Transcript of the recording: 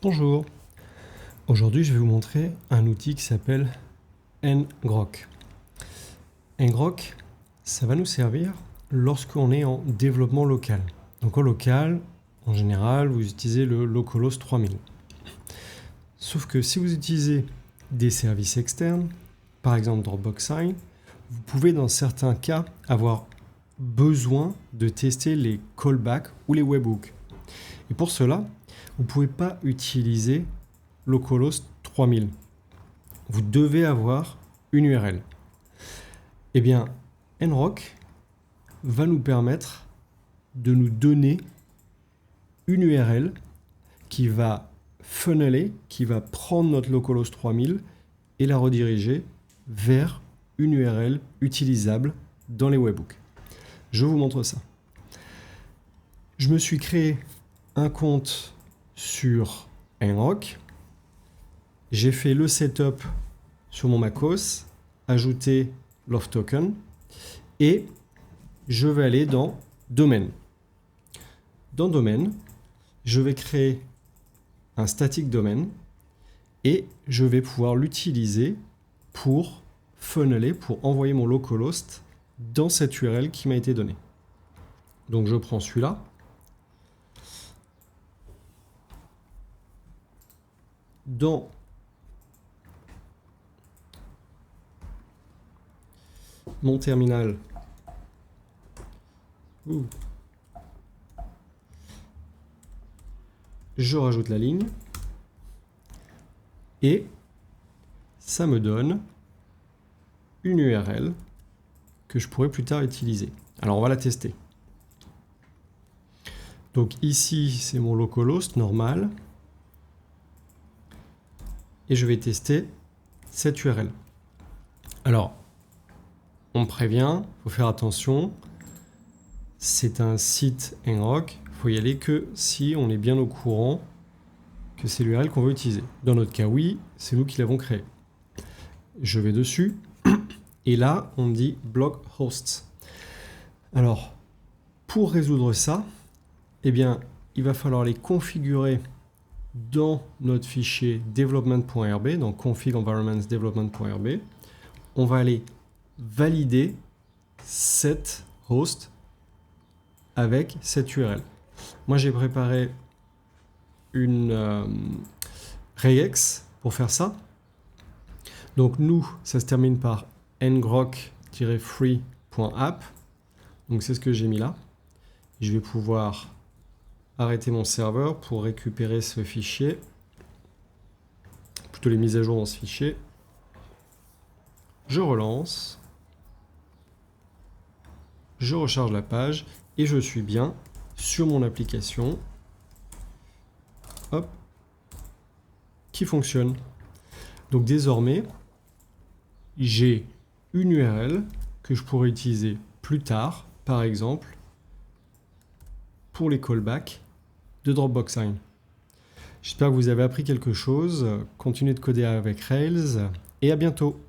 Bonjour, aujourd'hui je vais vous montrer un outil qui s'appelle ngrok. Ngrok, ça va nous servir lorsqu'on est en développement local. Donc en local, en général, vous utilisez le localhost 3000. Sauf que si vous utilisez des services externes, par exemple Dropbox Sign, vous pouvez dans certains cas avoir besoin de tester les callbacks ou les webhooks. Et pour cela, vous ne pouvez pas utiliser localhost 3000. Vous devez avoir une URL. Eh bien, ngrok va nous permettre de nous donner une URL qui va funneler, qui va prendre notre localhost 3000 et la rediriger vers une URL utilisable dans les webhooks. Je vous montre ça. Je me suis créé un compte sur ngrok. J'ai fait le setup sur mon macOS, ajouter Love Token et je vais aller dans Domaine. Dans Domaine, je vais créer un static domaine et je vais pouvoir l'utiliser pour funneler, pour envoyer mon localhost dans cette URL qui m'a été donnée. Donc je prends celui-là. Dans mon terminal, je rajoute la ligne et ça me donne une URL que je pourrais plus tard utiliser. Alors on va la tester. Donc ici c'est mon localhost normal et je vais tester cette URL. Alors on me prévient, il faut faire attention, c'est un site ngrok, il faut y aller que si on est bien au courant que c'est l'URL qu'on veut utiliser. Dans notre cas, oui, c'est nous qui l'avons créé. Je vais dessus, et là, on me dit block hosts. Alors, pour résoudre ça, eh bien, il va falloir les configurer dans notre fichier development.rb, donc config environments development.rb. On va aller valider cette host avec cette URL. Moi, j'ai préparé une regex pour faire ça. Donc, nous, ça se termine par ngrok-free.app. Donc, c'est ce que j'ai mis là. Je vais pouvoir arrêter mon serveur pour récupérer ce fichier, plutôt les mises à jour dans ce fichier. Je relance. Je recharge la page et je suis bien sur mon application. Hop, qui fonctionne. Donc désormais, j'ai une URL que je pourrais utiliser plus tard, par exemple, pour les callbacks de Dropbox Sign. J'espère que vous avez appris quelque chose. Continuez de coder avec Rails et à bientôt.